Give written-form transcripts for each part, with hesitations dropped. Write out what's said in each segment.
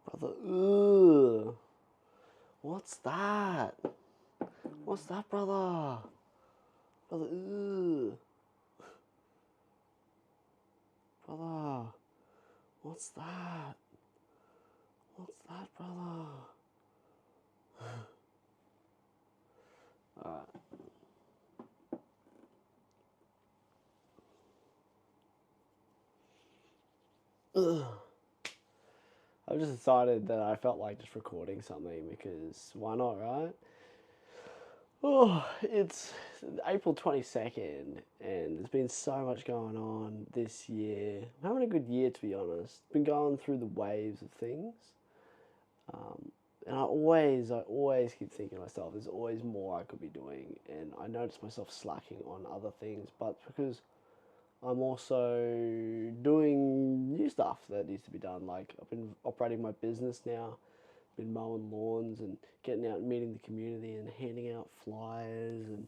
Brother, ugh. What's that? What's that, brother? Brother, ugh. Brother, what's that? What's that, brother? Alright. Ugh. I've just decided that I felt like just recording something because why not, right? Oh, it's April 22nd, and there's been so much going on this year. I'm having a good year, to be honest. Been going through the waves of things. And I always keep thinking to myself, there's always more I could be doing. And I notice myself slacking on other things, but because I'm also doing new stuff that needs to be done. Like I've been operating my business now, been mowing lawns and getting out and meeting the community and handing out flyers and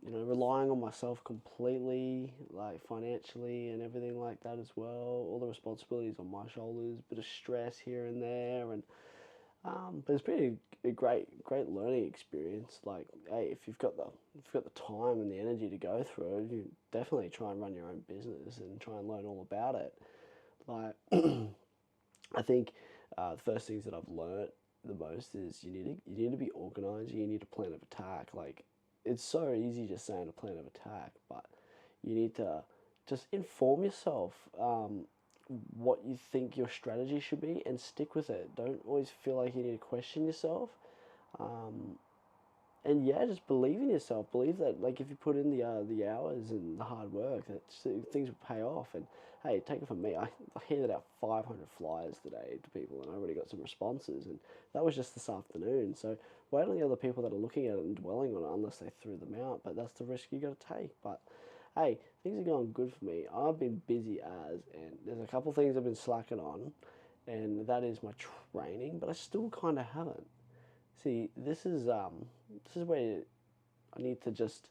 relying on myself completely, like financially and everything like that as well. All the responsibilities on my shoulders, bit of stress here and there, and but it's been a great learning experience. Like, hey, if you've got the time and the energy to go through it, you definitely try and run your own business and try and learn all about it. Like, I think the first things that I've learned the most is you need to be organized. You need a plan of attack. Like, it's so easy just saying a plan of attack, but you need to just inform yourself what you think your strategy should be and stick with it. Don't always feel like you need to question yourself. Um, and yeah, just believe in yourself. Believe that, like, if you put in the hours and the hard work, that things will pay off. And hey, take it from me. I handed out 500 flyers today to people, and I already got some responses. And that was just this afternoon. So wait on the other people that are looking at it and dwelling on it, unless they threw them out. But that's the risk you got to take. But hey, things are going good for me. I've been busy and there's a couple things I've been slacking on, and that is my training. But I still kind of haven't. See, this is where I need to just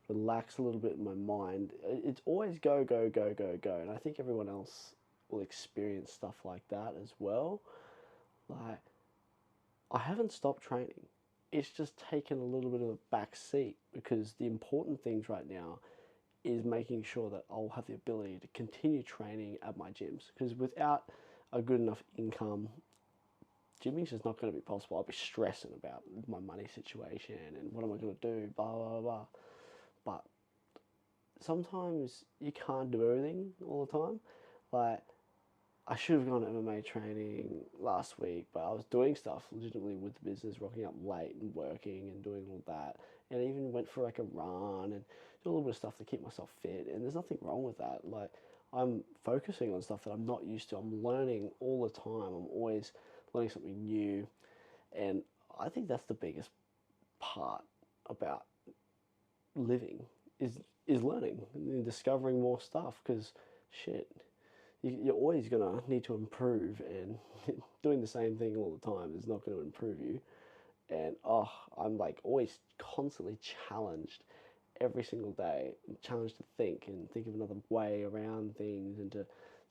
relax a little bit in my mind. It's always go, go, go, go, go. And I think everyone else will experience stuff like that as well. Like, I haven't stopped training. It's just taken a little bit of a back seat because the important things right now is making sure that I'll have the ability to continue training at my gyms. Because without a good enough income, gymming's just not going to be possible. I'll be stressing about my money situation and what am I going to do, blah, blah, blah. But sometimes you can't do everything all the time. Like, I should have gone to MMA training last week, but I was doing stuff legitimately with the business, rocking up late and working and doing all that. And I even went for like a run and do a little bit of stuff to keep myself fit. And there's nothing wrong with that. Like, I'm focusing on stuff that I'm not used to. I'm learning all the time. I'm always learning something new. And I think that's the biggest part about living is learning and discovering more stuff because shit, you're always gonna need to improve, and doing the same thing all the time is not going to improve you. And I'm like always constantly challenged every single day, challenged to think of another way around things, and to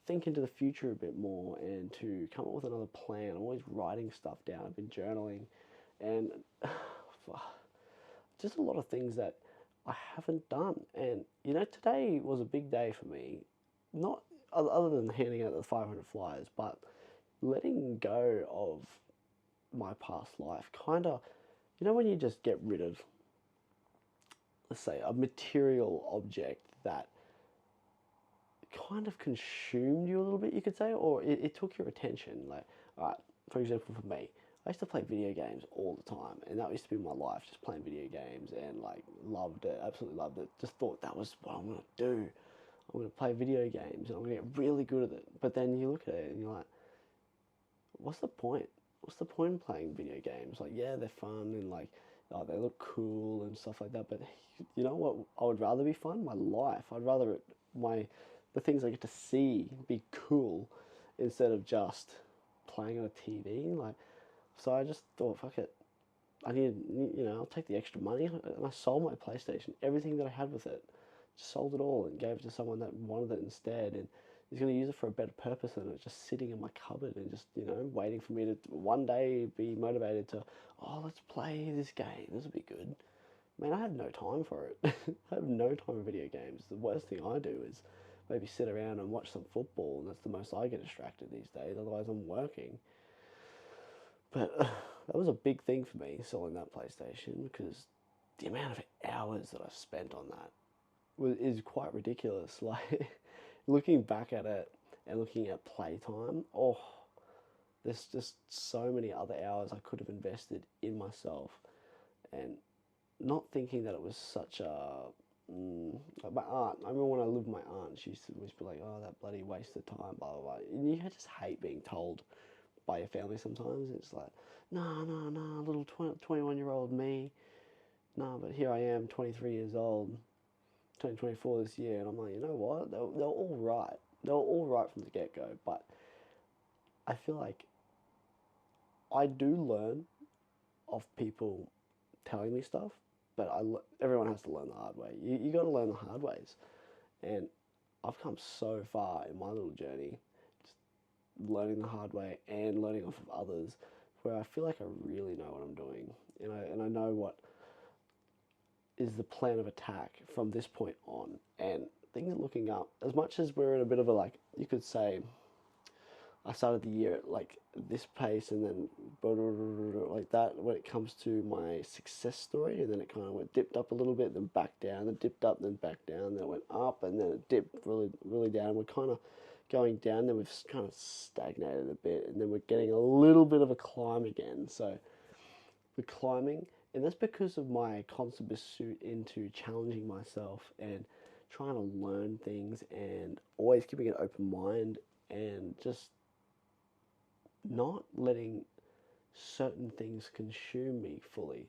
think into the future a bit more, and to come up with another plan. I'm always writing stuff down. I've been journaling, and just a lot of things that I haven't done. And today was a big day for me. Not other than handing out the 500 flyers, but letting go of my past life. Kind of, when you just get rid of, let's say, a material object that kind of consumed you a little bit, you could say, or it took your attention. Like, all right, for example, for me, I used to play video games all the time, and that used to be my life, just playing video games, and like loved it, absolutely loved it. Just thought that was what I'm gonna do. I'm gonna play video games, and I'm gonna get really good at it. But then you look at it, and you're like, what's the point? What's the point in playing video games? Like, yeah, they're fun, and like, oh, they look cool and stuff like that. But you know what? I would rather be fun. My life. I'd rather the things I get to see be cool instead of just playing on a TV. Like, so I just thought, fuck it. I need, I'll take the extra money, and I sold my PlayStation, everything that I had with it, just sold it all and gave it to someone that wanted it instead, and is going to use it for a better purpose than it just sitting in my cupboard and just, waiting for me to one day be motivated to, oh, let's play this game. This will be good. Man, I have no time for it. I have no time for video games. The worst thing I do is maybe sit around and watch some football, and that's the most I get distracted these days. Otherwise, I'm working. But that was a big thing for me, selling that PlayStation, because the amount of hours that I spent on that is quite ridiculous. Like, looking back at it and looking at playtime, oh, there's just so many other hours I could have invested in myself, and not thinking that it was such a like my aunt. I remember when I lived with my aunt, she used to always be like, "Oh, that bloody waste of time," blah blah blah. And you just hate being told by your family sometimes. It's like, no, no, no, little 21-year-old me. No, but here I am, 23 years old, turning 24 this year, and I'm like, you know what? They're all right. They're all right from the get go. But I feel like I do learn of people telling me stuff, but everyone has to learn the hard way. You got to learn the hard ways, and I've come so far in my little journey, just learning the hard way and learning off of others, where I feel like I really know what I'm doing, and I know what is the plan of attack from this point on, and things are looking up. As much as we're in a bit of a, like, you could say, I started the year at like this pace and then like that when it comes to my success story, and then it kind of went dipped up a little bit, then back down, then dipped up, then back down, then it went up, and then it dipped really, really down. We're kind of going down, then we've kind of stagnated a bit, and then we're getting a little bit of a climb again. So we're climbing, and that's because of my constant pursuit into challenging myself and trying to learn things and always keeping an open mind and just not letting certain things consume me fully.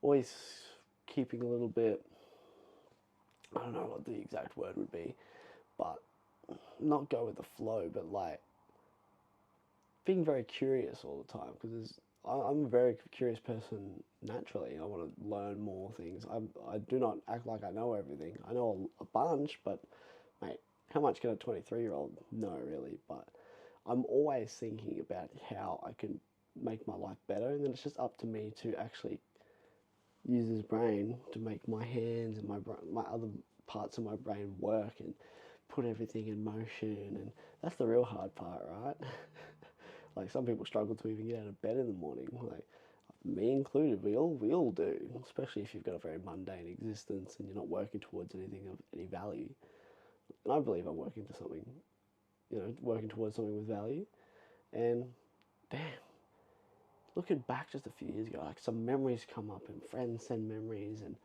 Always keeping a little bit, I don't know what the exact word would be, but not go with the flow, but like being very curious all the time, because I'm a very curious person naturally. I want to learn more things. I do not act like I know everything. I know a bunch, but mate, how much can a 23-year-old know really? But I'm always thinking about how I can make my life better, and then it's just up to me to actually use this brain to make my hands and my other parts of my brain work and put everything in motion, and that's the real hard part, right? Like, some people struggle to even get out of bed in the morning, like me included. We all do, especially if you've got a very mundane existence and you're not working towards anything of any value. And I believe I'm working to something, working towards something with value. And damn, looking back just a few years ago, like, some memories come up and friends send memories, and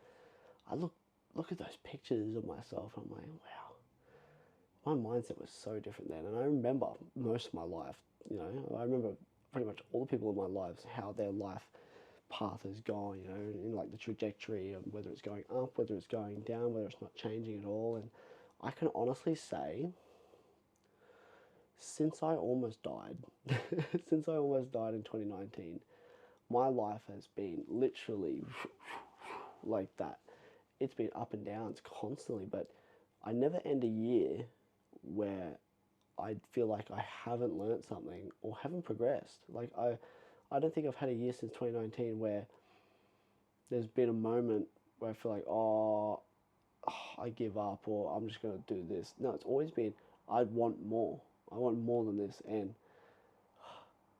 I look at those pictures of myself and I'm like, wow, my mindset was so different then. And I remember most of my life, I remember pretty much all the people in my lives, how their life path has gone, in like the trajectory of whether it's going up, whether it's going down, whether it's not changing at all. And I can honestly say, since I almost died, since I almost died in 2019, my life has been literally like that. It's been up and downs constantly, but I never end a year where I feel like I haven't learnt something or haven't progressed. Like, I don't think I've had a year since 2019 where there's been a moment where I feel like, oh, I give up, or I'm just going to do this. No, it's always been, I want more. I want more than this. And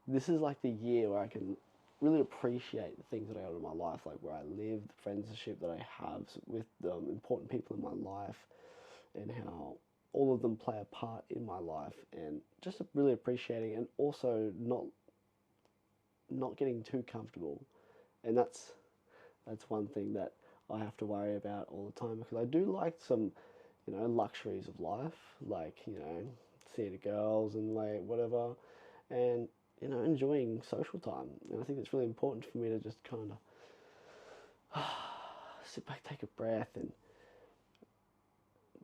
this is like the year where I can really appreciate the things that I got in my life, like where I live, the friendship that I have with the important people in my life, and how all of them play a part in my life, and just really appreciating, and also not getting too comfortable. And that's one thing that I have to worry about all the time, because I do like some, luxuries of life, like, seeing the girls and like whatever, and enjoying social time. And I think it's really important for me to just kind of sit back, take a breath, and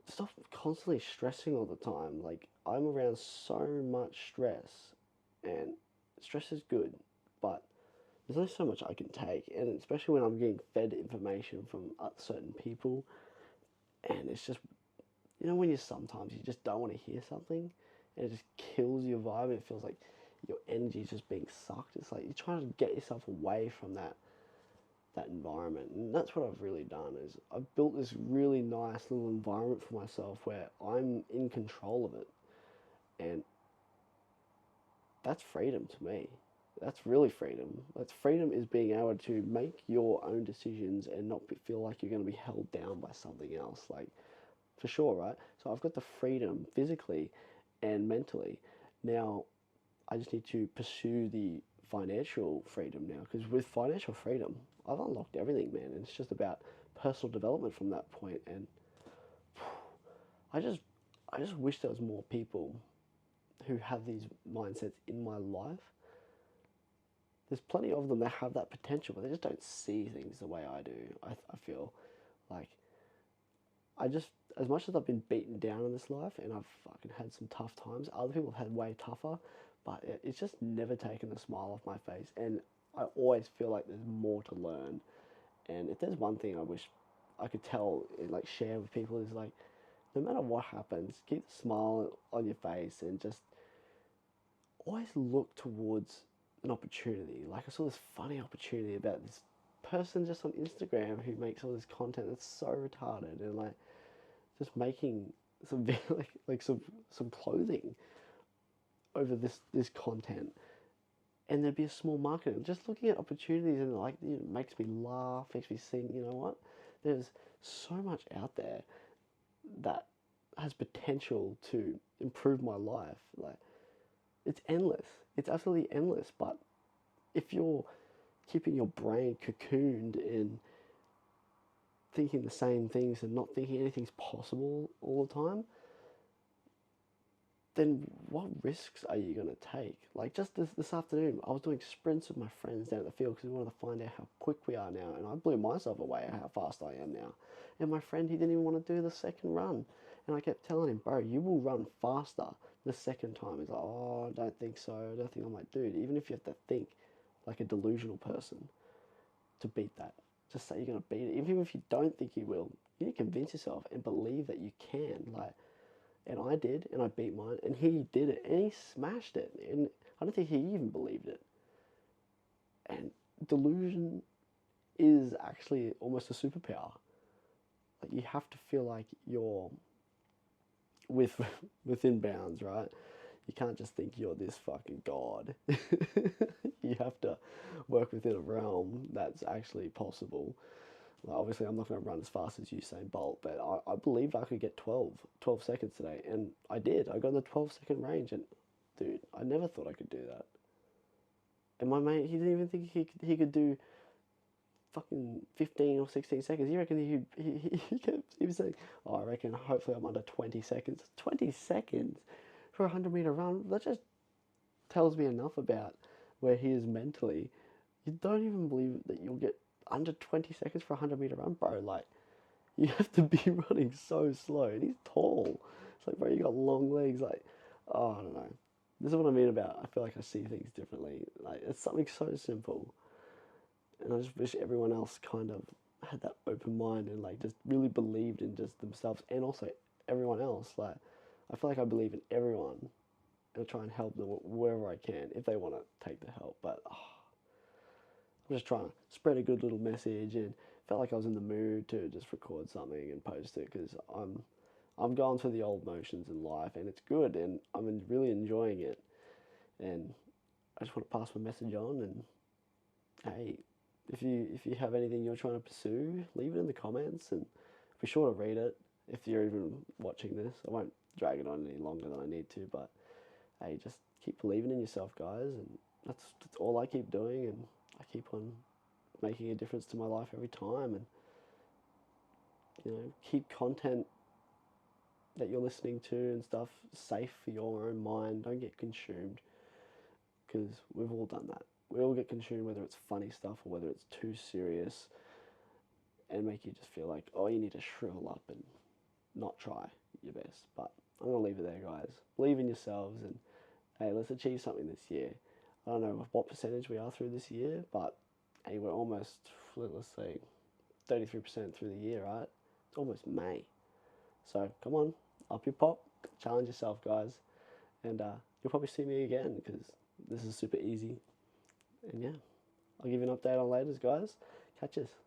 stop constantly stressing all the time. Like, I'm around so much stress, and stress is good, but there's only so much I can take, and especially when I'm getting fed information from certain people, and it's just, when sometimes you just don't want to hear something, and it just kills your vibe. It feels like your energy is just being sucked. It's like you're trying to get yourself away from that environment, and that's what I've really done. Is I've built this really nice little environment for myself where I'm in control of it, and that's freedom to me. That's really freedom. That's freedom is being able to make your own decisions and not feel like you're going to be held down by something else. Like, for sure, right? So I've got the freedom physically and mentally. Now, I just need to pursue the financial freedom now, because with financial freedom, I've unlocked everything, man. And it's just about personal development from that point. And I just, I just wish there was more people who have these mindsets in my life. There's plenty of them that have that potential, but they just don't see things the way I do. I feel like I just, as much as I've been beaten down in this life and I've fucking had some tough times, other people have had way tougher, but it's just never taken the smile off my face. And I always feel like there's more to learn. And if there's one thing I wish I could tell and like share with people is like, no matter what happens, keep the smile on your face and just always look towards an opportunity. Like I saw this funny opportunity about this person just on Instagram who makes all this content that's so retarded and like just making some like some clothing over this content, and there'd be a small market. And just looking at opportunities and like it makes me laugh, makes me think. You know what? There's so much out there that has potential to improve my life. Like it's endless. It's absolutely endless. But if you're keeping your brain cocooned in thinking the same things and not thinking anything's possible all the time, then what risks are you going to take? Like just this afternoon, I was doing sprints with my friends down at the field because we wanted to find out how quick we are now. And I blew myself away at how fast I am now. And my friend, he didn't even want to do the second run. And I kept telling him, bro, you will run faster the second time. He's like, oh, I don't think so. I don't think I might do it. Even if you have to think like a delusional person to beat that. Just say you're going to beat it. Even if you don't think you will, you need to convince yourself and believe that you can. Like, and I did, and I beat mine, and he did it, and he smashed it. And I don't think he even believed it. And delusion is actually almost a superpower. Like you have to feel like you're within bounds, right? You can't just think you're this fucking god. You have to work within a realm that's actually possible. Well, obviously, I'm not going to run as fast as Usain Bolt, but I believed I could get 12 seconds today, and I did. I got in the 12-second range, and dude, I never thought I could do that. And my mate, he didn't even think he could do fucking 15 or 16 seconds. He reckoned he was saying, oh, I reckon hopefully I'm under 20 seconds. 20 seconds for a 100-meter run? That just tells me enough about where he is mentally. You don't even believe that you'll get under 20 seconds for a 100-meter run, bro. Like, you have to be running so slow. And he's tall. It's like, bro, you got long legs. Like, oh, I don't know. This is what I mean about I feel like I see things differently. Like, it's something so simple. And I just wish everyone else kind of had that open mind and, like, just really believed in just themselves and also everyone else. Like, I feel like I believe in everyone and try and help them wherever I can if they want to take the help. But, I'm just trying to spread a good little message and felt like I was in the mood to just record something and post it because I'm going through the old motions in life and it's good and I'm really enjoying it. And I just want to pass my message on. And hey, if you have anything you're trying to pursue, leave it in the comments and be sure to read it if you're even watching this. I won't drag it on any longer than I need to, but hey, just keep believing in yourself, guys, and that's all I keep doing, and I keep on making a difference to my life every time. And keep content that you're listening to and stuff safe for your own mind. Don't get consumed, because we've all done that. We all get consumed, whether it's funny stuff or whether it's too serious, and make you just feel like, oh, you need to shrivel up and not try your best. But I'm gonna leave it there, guys. Believe in yourselves, and hey, let's achieve something this year. I don't know what percentage we are through this year, but hey, we're almost, let's say, 33% through the year, right? It's almost May. So come on, up your pop, challenge yourself, guys. and you'll probably see me again because this is super easy. And yeah, I'll give you an update on later, guys. Catch us.